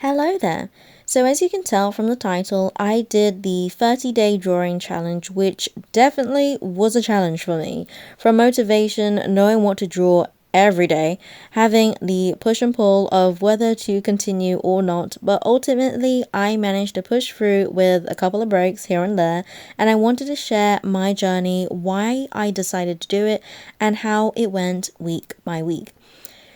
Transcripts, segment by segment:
Hello there. So, as you can tell from the title, I did the 30-day drawing challenge, which definitely was a challenge for me. From motivation, knowing what to draw every day, having the push and pull of whether to continue or not, but ultimately I managed to push through with a couple of breaks here and there, and I wanted to share my journey, why I decided to do it, and how it went week by week.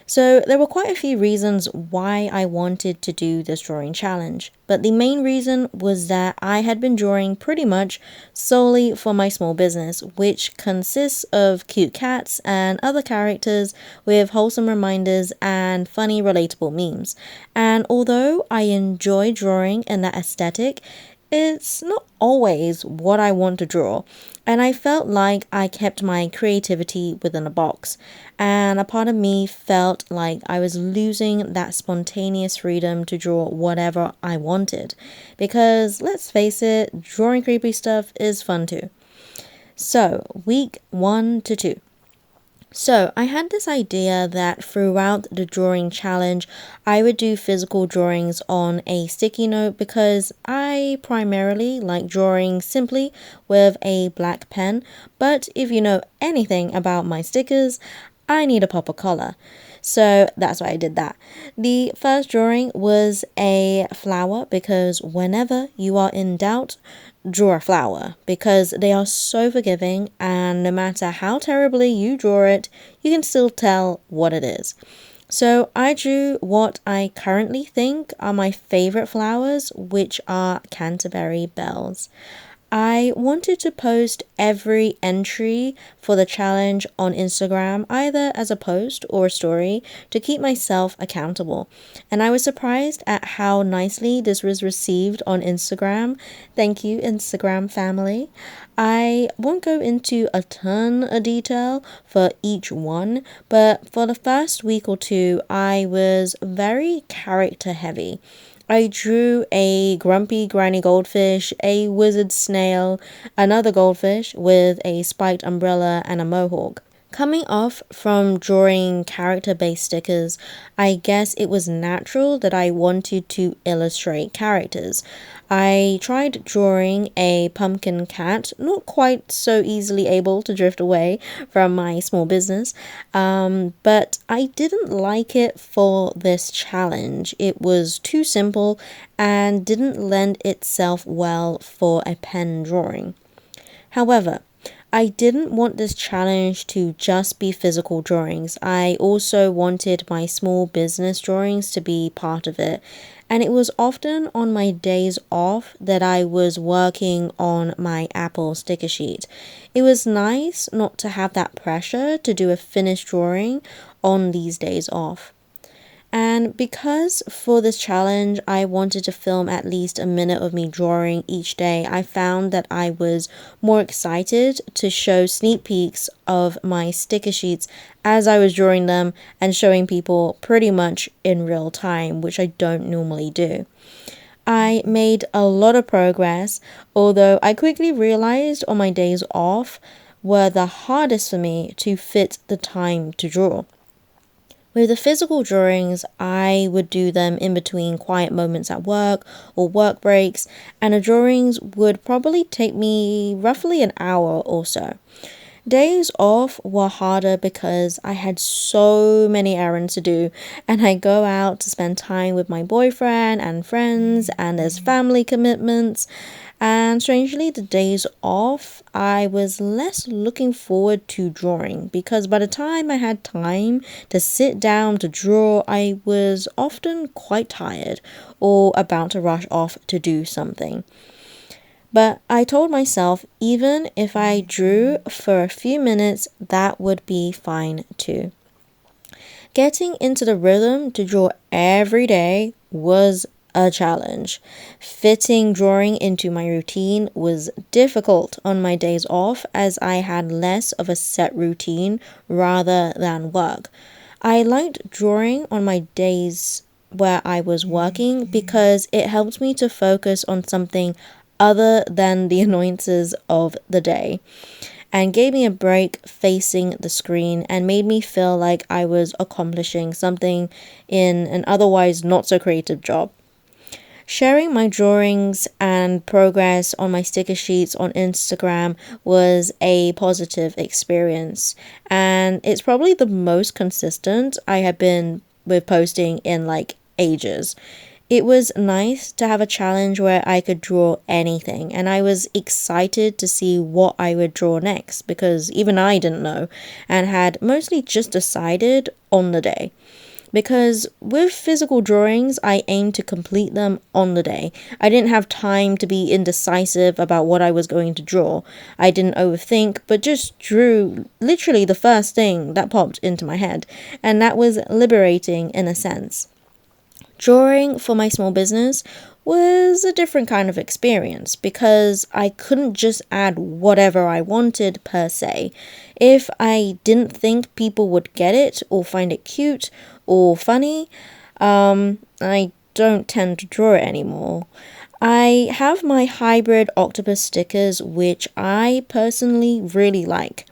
So, there were quite a few reasons why I wanted to do this drawing challenge, but the main reason was that I had been drawing pretty much solely for my small business, which consists of cute cats and other characters with wholesome reminders and funny, relatable memes. And although I enjoy drawing in that aesthetic, it's not always what I want to draw, and I felt like I kept my creativity within a box, and a part of me felt like I was losing that spontaneous freedom to draw whatever I wanted. Because let's face it, drawing creepy stuff is fun too. So, week 1 to 2. So, I had this idea that throughout the drawing challenge, I would do physical drawings on a sticky note because I primarily like drawing simply with a black pen. But if you know anything about my stickers, I need a pop of color. So that's why I did that. The first drawing was a flower because whenever you are in doubt, draw a flower because they are so forgiving, and no matter how terribly you draw it, you can still tell what it is. So I drew what I currently think are my favorite flowers, which are Canterbury bells. I wanted to post every entry for the challenge on Instagram, either as a post or a story, to keep myself accountable. And I was surprised at how nicely this was received on Instagram. Thank you, Instagram family. I won't go into a ton of detail for each one, but for the first week or two, I was very character heavy. I drew a grumpy granny goldfish, a wizard snail, another goldfish with a spiked umbrella, and a mohawk. Coming off from drawing character based stickers, I guess it was natural that I wanted to illustrate characters. I tried drawing a pumpkin cat, not quite so easily able to drift away from my small business, but I didn't like it for this challenge. It was too simple and didn't lend itself well for a pen drawing. However, I didn't want this challenge to just be physical drawings. I also wanted my small business drawings to be part of it. And it was often on my days off that I was working on my Apple sticker sheet. It was nice not to have that pressure to do a finished drawing on these days off. And because for this challenge I wanted to film at least a minute of me drawing each day, I found that I was more excited to show sneak peeks of my sticker sheets as I was drawing them and showing people pretty much in real time, which I don't normally do. I made a lot of progress, although I quickly realized on my days off were the hardest for me to fit the time to draw. With the physical drawings, I would do them in between quiet moments at work or work breaks, and the drawings would probably take me roughly an hour or so. Days off were harder because I had so many errands to do, and I go out to spend time with my boyfriend and friends, and there's family commitments. And strangely, the days off, I was less looking forward to drawing because by the time I had time to sit down to draw, I was often quite tired or about to rush off to do something. But I told myself even if I drew for a few minutes, that would be fine too. Getting into the rhythm to draw every day was a challenge. Fitting drawing into my routine was difficult on my days off as I had less of a set routine rather than work. I liked drawing on my days where I was working because it helped me to focus on something other than the annoyances of the day, and gave me a break facing the screen and made me feel like I was accomplishing something in an otherwise not so creative job. Sharing my drawings and progress on my sticker sheets on Instagram was a positive experience, and it's probably the most consistent I have been with posting in like ages. It was nice to have a challenge where I could draw anything, and I was excited to see what I would draw next because even I didn't know and had mostly just decided on the day. Because with physical drawings, I aimed to complete them on the day. I didn't have time to be indecisive about what I was going to draw. I didn't overthink, but just drew literally the first thing that popped into my head, and that was liberating in a sense. Drawing for my small business was a different kind of experience because I couldn't just add whatever I wanted per se. If I didn't think people would get it or find it cute or funny, I don't tend to draw it anymore. I have my hybrid octopus stickers, which I personally really like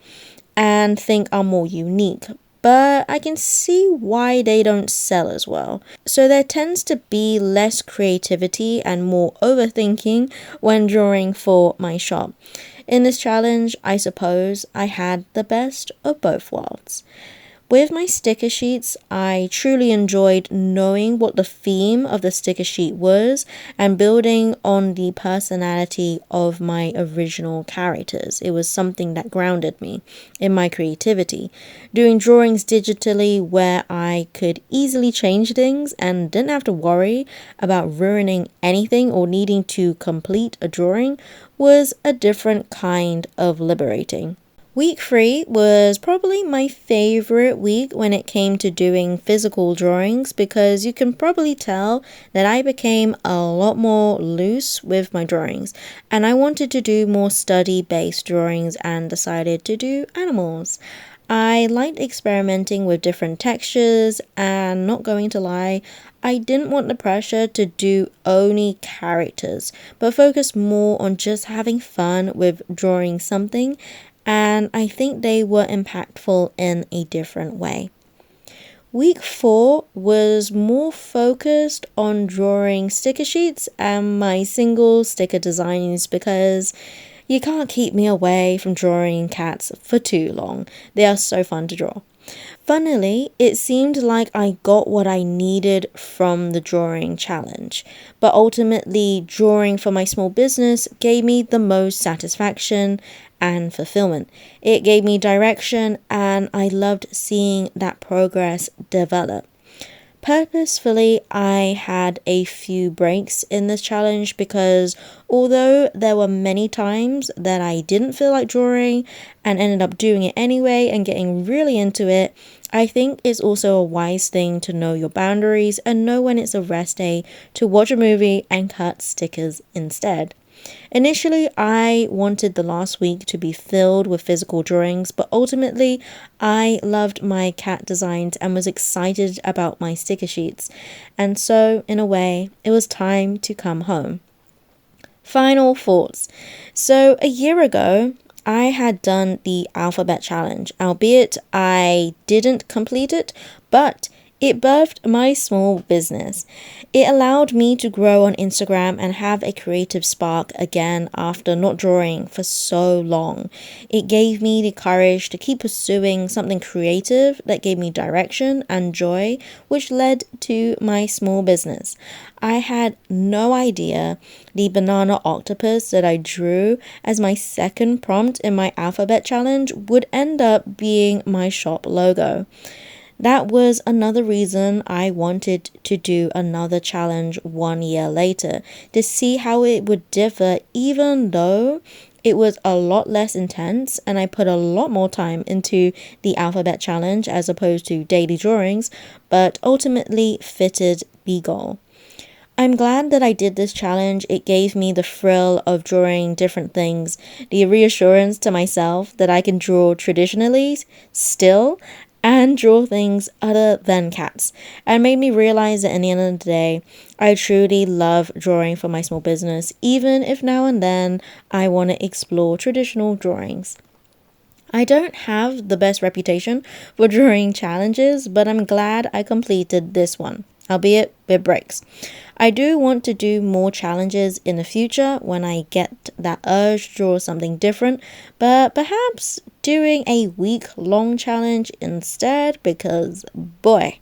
and think are more unique, but I can see why they don't sell as well. So there tends to be less creativity and more overthinking when drawing for my shop. In this challenge, I suppose I had the best of both worlds. With my sticker sheets, I truly enjoyed knowing what the theme of the sticker sheet was and building on the personality of my original characters. It was something that grounded me in my creativity. Doing drawings digitally where I could easily change things and didn't have to worry about ruining anything or needing to complete a drawing was a different kind of liberating. Week 3 was probably my favorite week when it came to doing physical drawings because you can probably tell that I became a lot more loose with my drawings and I wanted to do more study-based drawings and decided to do animals. I liked experimenting with different textures and not going to lie, I didn't want the pressure to do only characters, but focus more on just having fun with drawing something, and I think they were impactful in a different way. Week 4 was more focused on drawing sticker sheets and my single sticker designs because you can't keep me away from drawing cats for too long. They are so fun to draw. Funnily, it seemed like I got what I needed from the drawing challenge, but ultimately, drawing for my small business gave me the most satisfaction and fulfillment. It gave me direction, and I loved seeing that progress develop. Purposefully, I had a few breaks in this challenge because although there were many times that I didn't feel like drawing and ended up doing it anyway and getting really into it, I think it's also a wise thing to know your boundaries and know when it's a rest day to watch a movie and cut stickers instead. Initially, I wanted the last week to be filled with physical drawings, but ultimately, I loved my cat designs and was excited about my sticker sheets. And so, in a way, it was time to come home. Final thoughts. So, a year ago, I had done the alphabet challenge, albeit I didn't complete it, but it birthed my small business. It allowed me to grow on Instagram and have a creative spark again after not drawing for so long. It gave me the courage to keep pursuing something creative that gave me direction and joy, which led to my small business. I had no idea the banana octopus that I drew as my second prompt in my alphabet challenge would end up being my shop logo. That was another reason I wanted to do another challenge 1 year later to see how it would differ, even though it was a lot less intense and I put a lot more time into the alphabet challenge as opposed to daily drawings, but ultimately fitted the goal. I'm glad that I did this challenge. It gave me the thrill of drawing different things, the reassurance to myself that I can draw traditionally still and draw things other than cats, and made me realize that in the end of the day, I truly love drawing for my small business, even if now and then I want to explore traditional drawings. I don't have the best reputation for drawing challenges, but I'm glad I completed this one, albeit with breaks. I do want to do more challenges in the future when I get that urge to draw something different, but perhaps doing a week-long challenge instead, because boy,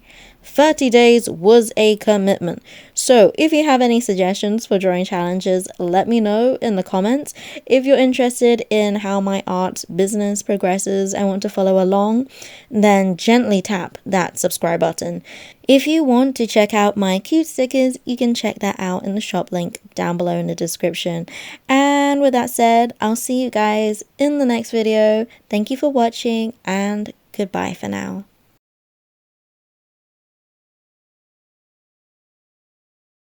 30 days was a commitment. So if you have any suggestions for drawing challenges, let me know in the comments. If you're interested in how my art business progresses and want to follow along, then gently tap that subscribe button. If you want to check out my cute stickers, you can check that out in the shop link down below in the description. And with that said, I'll see you guys in the next video. Thank you for watching and goodbye for now.